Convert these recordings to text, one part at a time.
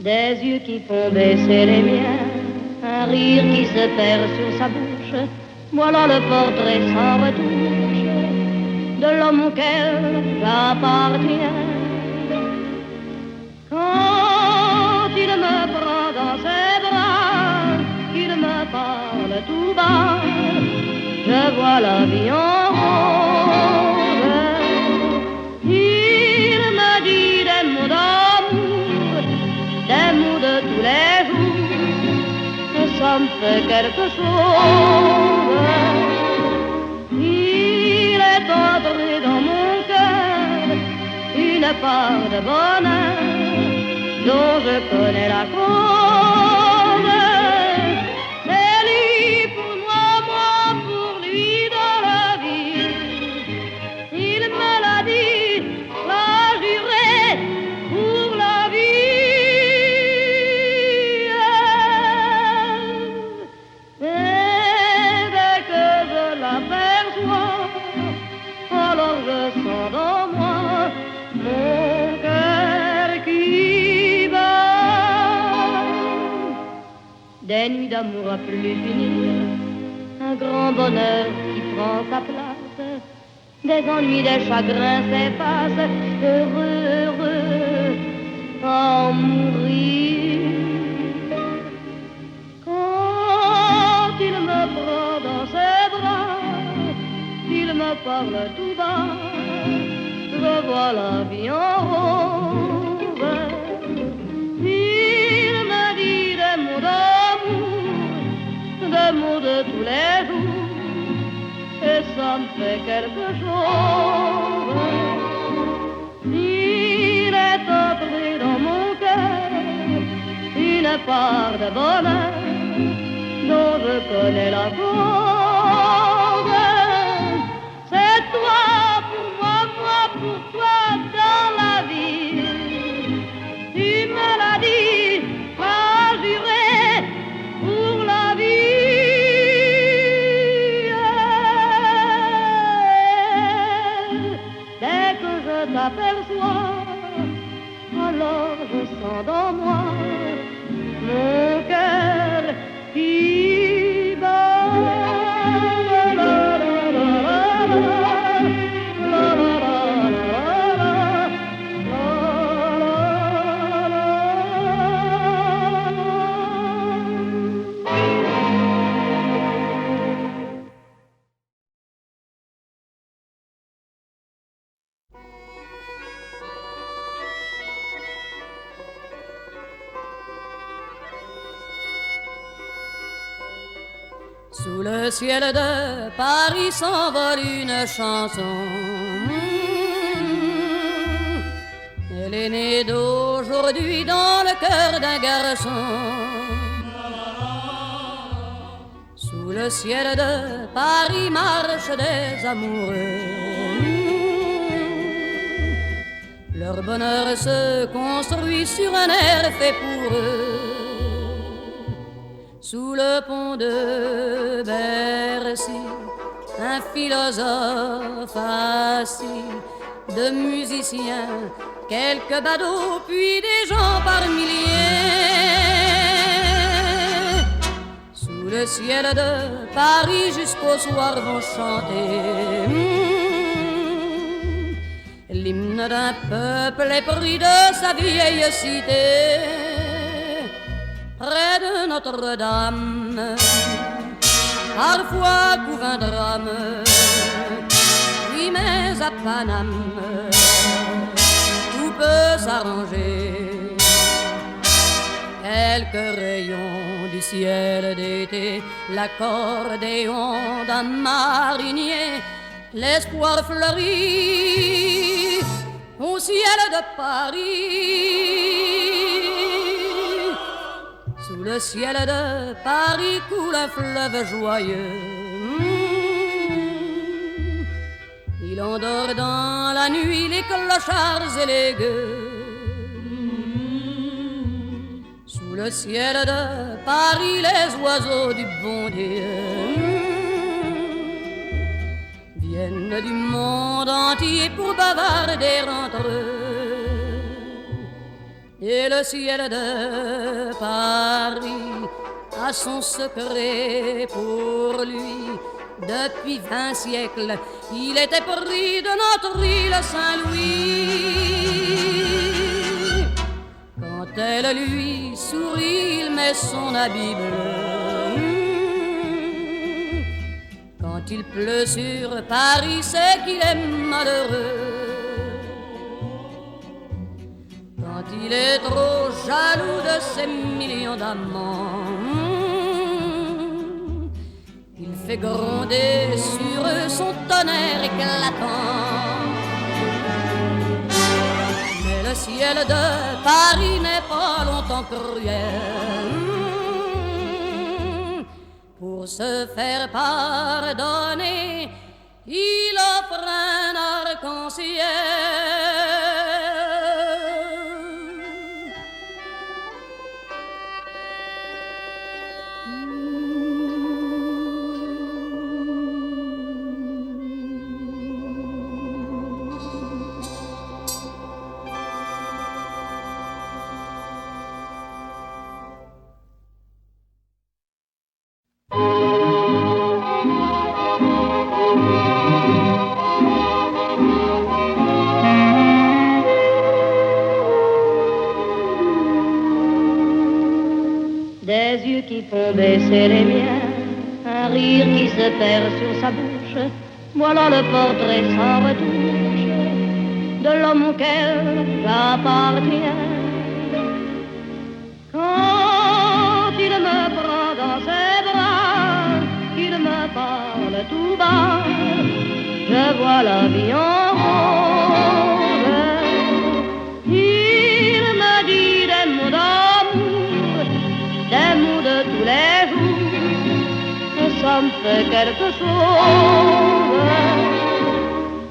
Des yeux qui font baisser les miens, un rire qui se perd sur sa bouche, voilà le portrait sans retouche de l'homme auquel j'appartiens. Quand il me prend dans ses bras, qu'il me parle tout bas, je vois la vie en rose. Il me dit des mots d'amour, des mots de tous les jours, et ça me fait quelque chose. Il est entré dans mon cœur une part de bonheur dont je connais la cause. C'est lui pour moi, moi pour lui dans la vie. Il me l'a dit, l'a juré pour la vie. Et dès que je l'aperçois, alors je sens dans moi mon cœur qui bat. Des nuits d'amour à plus finir, un grand bonheur qui prend sa place, des ennuis, des chagrins s'effacent, heureux, heureux, à en mourir. Quand il me prend dans ses bras, il me parle tout bas, je vois la vie en rose. Il me dit des mots d'amour, des mots de tous les jours, et ça me fait quelque chose. Il est entré dans mon cœur une part de bonheur dont je connais la cause. C'est toi pour moi, moi pour toi dans la vie. Tu me l'as dit, m'as juré pour la vie. Dès que je t'aperçois, alors je sens dans moi mon cœur qui bat. Sous le ciel de Paris s'envole une chanson. Elle est née d'aujourd'hui dans le cœur d'un garçon. Sous le ciel de Paris marchent des amoureux. Leur bonheur se construit sur un air fait pour eux. Sous le pont de Bercy, un philosophe assis, de musiciens, quelques badauds, puis des gens par milliers. Sous le ciel de Paris jusqu'au soir vont chanter l'hymne d'un peuple épris de sa vieille cité. Près de Notre-Dame, parfois couvre un drame, oui mais à Paname, tout peut s'arranger. Quelques rayons du ciel d'été, l'accordéon d'un marinier, l'espoir fleurit au ciel de Paris. Sous le ciel de Paris coule un fleuve joyeux. Il endort dans la nuit les clochards et les gueux. Sous le le ciel de Paris, les oiseaux du bon Dieu viennent du monde entier pour bavarder entre eux. Et le ciel de Paris a son secret pour lui. Depuis 20 siècles, il était pris de notre île Saint-Louis. Quand elle lui sourit, il met son habit bleu. Quand il pleut sur Paris, c'est qu'il est malheureux. Quand il est trop jaloux de ses millions d'amants, il fait gronder sur eux son tonnerre éclatant. Mais le ciel de Paris n'est pas longtemps cruel. Pour se faire pardonner, il offre un arc-en-ciel. Des yeux qui font baisser les miens, un rire qui se perd sur sa bouche, voilà le portrait sans retouche de l'homme auquel j'appartiens. Quand il me prend dans ses bras, qu'il me parle tout bas, je vois la vie en rose. Il me dit des mots d'amour, des mots de tous les jours, et ça me fait quelque chose.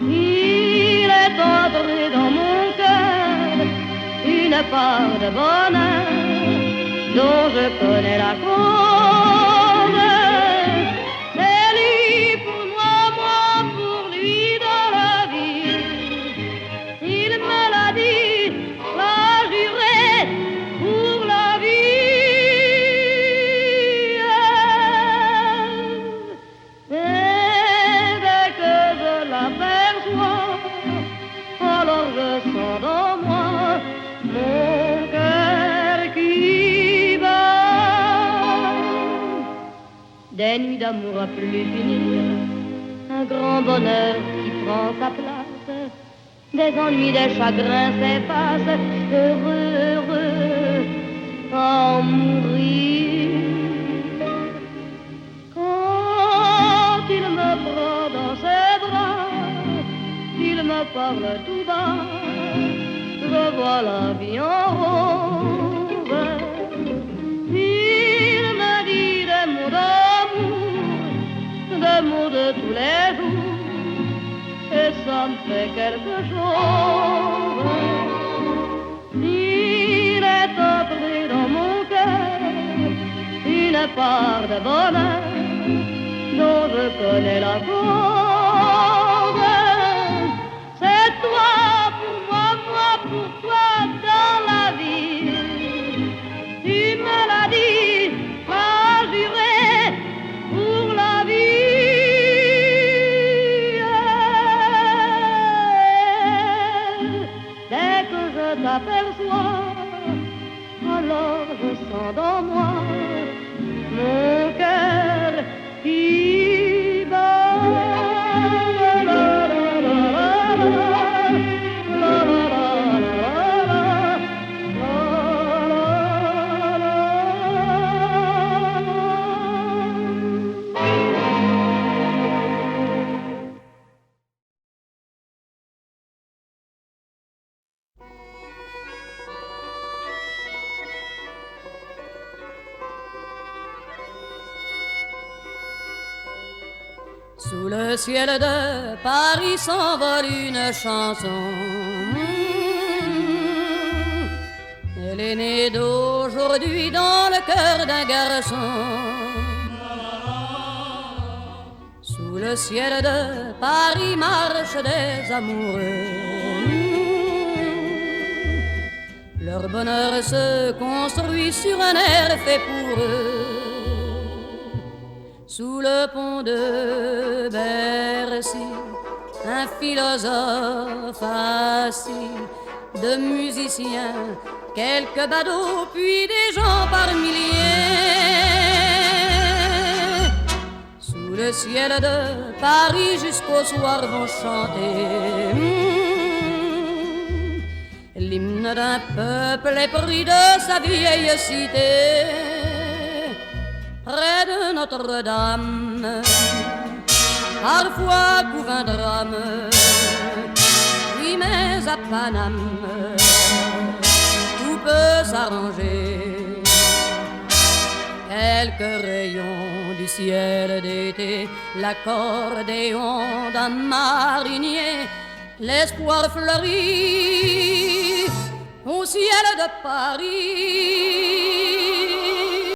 Il est entré dans mon cœur une part de bonheur dont je connais la cause. C'est lui pour moi, moi pour lui dans la vie. Il me l'a dit, l'a juré pour la vie. Et dès que je l'aperçois, alors je sens dans moi mon cœur qui bat. Des nuits d'amour à plus finir, un grand bonheur qui prend sa place, des ennuis, des chagrins s'effacent, heureux, heureux, à en mourir. Quand il me prend dans ses bras, il me parle tout bas, je vois la vie en rose. Il me dit des mots d'amour, des mots de tous les jours, et ça me fait quelque chose. Il est entré dans mon cœur une part de bonheur dont je connais la cause. C'est toi pour moi, moi pour toi dans la vie. Tu me l'as dit, m'as juré pour la vie. Dès que je t'aperçois, alors je sens dans moi mon cœur qui bat. Sous le ciel de Paris s'envole une chanson. Elle l'aîné d'aujourd'hui dans le cœur d'un garçon. Sous le ciel de Paris marchent des amoureux. Leur bonheur se construit sur un air fait pour eux. Sous le pont de Bercy, un philosophe assis, de musiciens, quelques badauds, puis des gens par milliers. Sous le ciel de Paris jusqu'au soir vont chanter l'hymne d'un peuple épris de sa vieille cité. Près de Notre-Dame, parfois couvre un drame. Oui, mais à Paname, tout peut s'arranger. Quelques rayons du ciel d'été, l'accordéon d'un marinier, l'espoir fleurit au ciel de Paris.